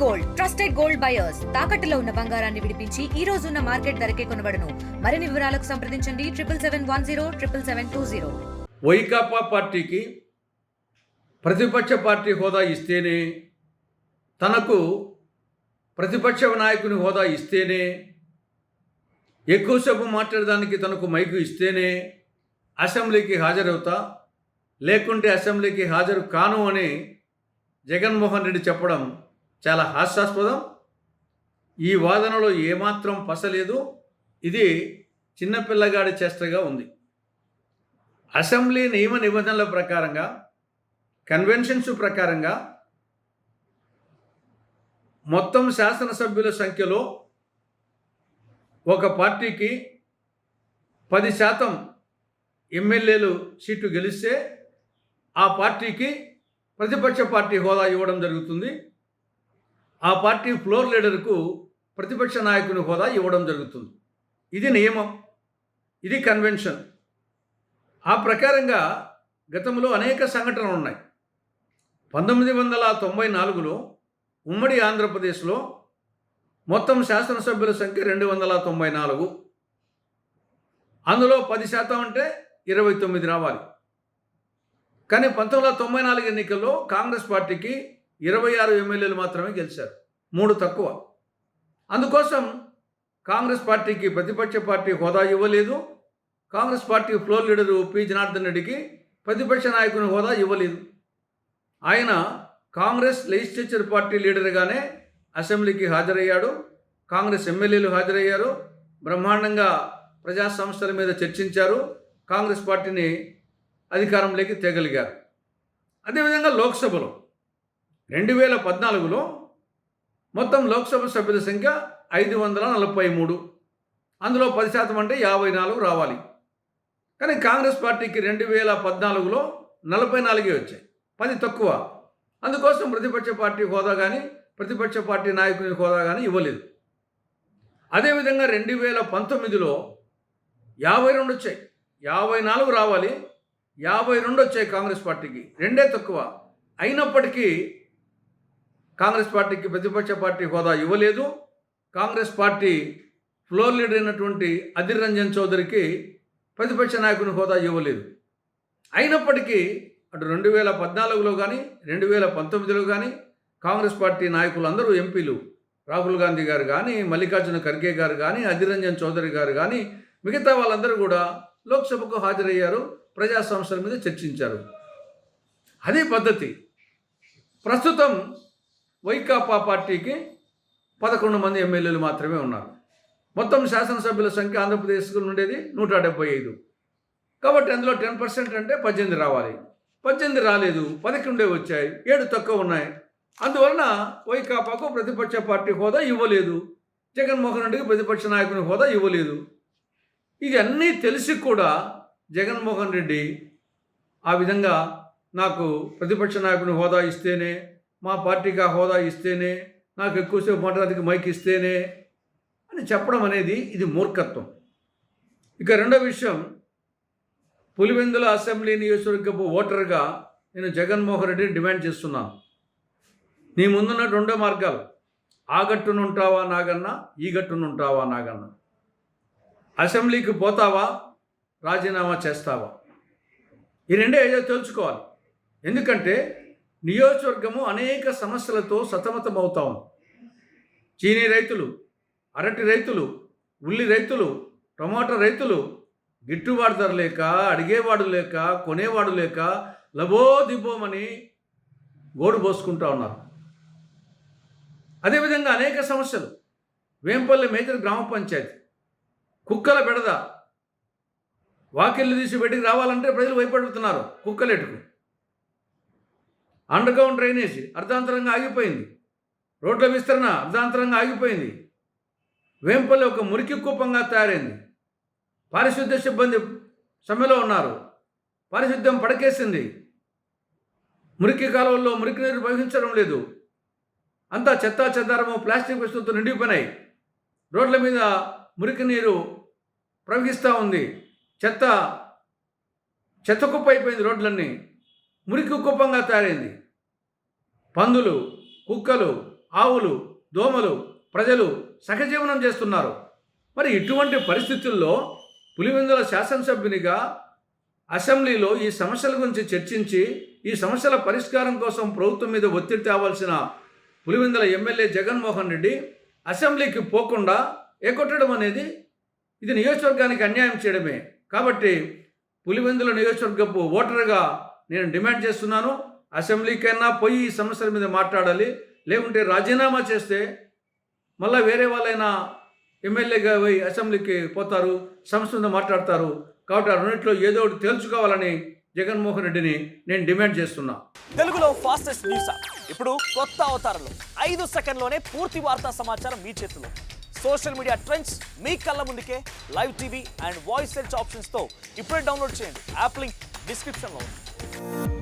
Gold trusted gold buyers తాకట్టులో ఉన్న బంగారాన్ని విడిపించి ఈ రోజు ఉన్న మార్కెట్ ధరకే కొనబడును. మరిన్ని వివరాలకు సంప్రదించండి 7710 వైకాపా పార్టీకి ప్రతిపక్ష పార్టీ హోదా ఇస్తేనే, తనకు ప్రతిపక్ష నాయకుని హోదా ఇస్తేనే, ఎక్కువసేపు మాట్లాడడానికి తనకు మైకు ఇస్తేనే అసెంబ్లీకి హాజరవుతా, లేకుంటే అసెంబ్లీకి హాజరు కాను అని జగన్మోహన్ రెడ్డి చెప్పడం చాలా హాస్యాస్పదం. ఈ వాదనలో ఏమాత్రం పసలేదు. ఇది చిన్నపిల్లగాడి చేష్టగా ఉంది. అసెంబ్లీ నియమ నిబంధనల ప్రకారంగా, కన్వెన్షన్స్ ప్రకారంగా మొత్తం శాసనసభ్యుల సంఖ్యలో ఒక పార్టీకి 10% ఎమ్మెల్యేలు సీటు గెలిస్తే ఆ పార్టీకి ప్రతిపక్ష పార్టీ హోదా ఇవ్వడం జరుగుతుంది. ఆ పార్టీ ఫ్లోర్ లీడర్కు ప్రతిపక్ష నాయకుని హోదా ఇవ్వడం జరుగుతుంది. ఇది నియమం, ఇది కన్వెన్షన్. ఆ ప్రకారంగా గతంలో అనేక సంఘటనలు ఉన్నాయి. 1994లో ఉమ్మడి ఆంధ్రప్రదేశ్లో మొత్తం శాసనసభ్యుల సంఖ్య 294. అందులో 10% అంటే 29 రావాలి. కానీ 1994 ఎన్నికల్లో కాంగ్రెస్ పార్టీకి 26 ఎమ్మెల్యేలు మాత్రమే గెలిచారు, 3 తక్కువ. అందుకోసం కాంగ్రెస్ పార్టీకి ప్రతిపక్ష పార్టీ హోదా ఇవ్వలేదు. Congress party floor leader P Janardhan రెడ్డికి ప్రతిపక్ష నాయకుని హోదా ఇవ్వలేదు. ఆయన కాంగ్రెస్ లెజిస్లేచర్ పార్టీ లీడర్గానే అసెంబ్లీకి హాజరయ్యాడు. కాంగ్రెస్ ఎమ్మెల్యేలు హాజరయ్యారు. బ్రహ్మాండంగా ప్రజా సంస్థల మీద చర్చించారు. కాంగ్రెస్ పార్టీని అధికారంలోకి తేగలిగారు. అదేవిధంగా లోక్సభలో 2014లో మొత్తం లోక్సభ సభ్యుల సంఖ్య 543. అందులో 10% అంటే 54 రావాలి. కానీ కాంగ్రెస్ పార్టీకి 2014లో 44 వచ్చాయి, 10 తక్కువ. అందుకోసం ప్రతిపక్ష పార్టీ హోదా కానీ, ప్రతిపక్ష పార్టీ నాయకుని హోదా కానీ ఇవ్వలేదు. అదేవిధంగా 2019లో 52 వచ్చాయి, 54 రావాలి, 52 వచ్చాయి కాంగ్రెస్ పార్టీకి, 2 తక్కువ. అయినప్పటికీ కాంగ్రెస్ పార్టీకి ప్రతిపక్ష పార్టీ హోదా ఇవ్వలేదు. కాంగ్రెస్ పార్టీ ఫ్లోర్ లీడర్ అయినటువంటి అధీర్ రంజన్ చౌదరికి ప్రతిపక్ష నాయకుని హోదా ఇవ్వలేదు. అయినప్పటికీ అటు 2014లో కానీ, 2019లో కానీ కాంగ్రెస్ పార్టీ నాయకులందరూ ఎంపీలు, రాహుల్ గాంధీ గారు కానీ, మల్లికార్జున ఖర్గే గారు కానీ, అధీర్ రంజన్ చౌదరి గారు కానీ, మిగతా వాళ్ళందరూ కూడా లోక్సభకు హాజరయ్యారు, ప్రజా సమస్యల మీద చర్చించారు. అదే పద్ధతి. ప్రస్తుతం వైకాపా పార్టీకి 11 మంది ఎమ్మెల్యేలు మాత్రమే ఉన్నారు. మొత్తం శాసనసభ్యుల సంఖ్య ఆంధ్రప్రదేశ్కు ఉండేది 175. కాబట్టి అందులో 10% అంటే 18 రావాలి. 18 రాలేదు, 11 వచ్చాయి, 7 తక్కువ ఉన్నాయి. అందువలన వైకాపాకు ప్రతిపక్ష పార్టీ హోదా ఇవ్వలేదు. జగన్మోహన్ రెడ్డికి ప్రతిపక్ష నాయకుని హోదా ఇవ్వలేదు. ఇది అన్నీ తెలిసి కూడా జగన్మోహన్ రెడ్డి ఆ విధంగా నాకు ప్రతిపక్ష నాయకుని హోదా ఇస్తేనే, మా పార్టీకి ఆ హోదా ఇస్తేనే, నాకు ఎక్కువసేపు మాట్లాడడానికి మైక్ ఇస్తేనే అని చెప్పడం అనేది ఇది మూర్ఖత్వం. ఇక రెండో విషయం, పులివెందుల అసెంబ్లీ నియోజకవర్గపు ఓటర్గా నేను జగన్మోహన్ రెడ్డిని డిమాండ్ చేస్తున్నాను. నీ ముందున్న 2 మార్గాలు, ఆ గట్టునుంటావా నాగన్న, ఈ గట్టునుంటావా నాగన్న. అసెంబ్లీకి పోతావా, రాజీనామా చేస్తావా? ఈ రెండే ఏదో తెలుసుకోవాలి. ఎందుకంటే నియోజకవర్గము అనేక సమస్యలతో సతమతమవుతా ఉంది. చీనీ రైతులు, అరటి రైతులు, ఉల్లి రైతులు, టమాటా రైతులు గిట్టుబాటు ధర లేక, అడిగేవాడు లేక, కొనేవాడు లేక లబోదిబోమని గోడు పోసుకుంటా ఉన్నారు. అదేవిధంగా అనేక సమస్యలు. వేంపల్లి మేజర్ గ్రామ పంచాయతీ కుక్కల బెడద. వాకిళ్ళు తీసి బయటికి రావాలంటే ప్రజలు భయపడుతున్నారు కుక్కలెటుకు. అండర్గ్రౌండ్ డ్రైనేజీ అర్ధాంతరంగా ఆగిపోయింది. రోడ్ల విస్తరణ అర్ధాంతరంగా ఆగిపోయింది. వేంపల్లి ఒక మురికి కూపంగా తయారైంది. పారిశుద్ధ్య సిబ్బంది సమ్మెలో ఉన్నారు. పారిశుద్ధ్యం పడకేసింది. మురికి కాలువల్లో మురికి నీరు ప్రవహించడం లేదు. అంతా చెత్తా చెదారము, ప్లాస్టిక్ వస్తువులతో నిండిపోయినాయి. రోడ్ల మీద మురికి నీరు ప్రవహిస్తూ ఉంది. చెత్త కుప్ప అయిపోయింది. రోడ్లన్నీ మురికి కుప్పంగా తయారైంది. పందులు, కుక్కలు, ఆవులు, దోమలు, ప్రజలు సహజీవనం చేస్తున్నారు. మరి ఇటువంటి పరిస్థితుల్లో పులివెందుల శాసనసభ్యునిగా అసెంబ్లీలో ఈ సమస్యల గురించి చర్చించి ఈ సమస్యల పరిష్కారం కోసం ప్రభుత్వం మీద ఒత్తిడి తేవాల్సిన పులివెందుల ఎమ్మెల్యే జగన్మోహన్ రెడ్డి అసెంబ్లీకి పోకుండా ఎగొట్టడం అనేది ఇది నియోజకవర్గానికి అన్యాయం చేయడమే. కాబట్టి పులివెందుల నియోజకవర్గపు ఓటర్గా నేను డిమాండ్ చేస్తున్నాను, అసెంబ్లీకైనా పోయి ఈ సమస్యల మీద మాట్లాడాలి. లేకుంటే రాజీనామా చేస్తే మళ్ళీ వేరే వాళ్ళైనా ఎమ్మెల్యేగా పోయి అసెంబ్లీకి పోతారు, సమస్య మీద మాట్లాడతారు. కాబట్టి ఆ రెండింటిలో ఏదో ఒకటి తేల్చుకోవాలని జగన్మోహన్ రెడ్డిని నేను డిమాండ్ చేస్తున్నా. తెలుగులో ఫాస్టెస్ట్ న్యూస్ యాప్ ఇప్పుడు కొత్త అవతారంలో 5 సెకండ్లోనే పూర్తి వార్తా సమాచారం మీ చేతిలో. సోషల్ మీడియా ట్రెండ్స్ మీ కళ్ళ ముందుకే live TV and voice search ఆప్షన్స్తో ఇప్పుడే డౌన్లోడ్ చేయండి. యాప్ లింక్ డిస్క్రిప్షన్లో ఉంది.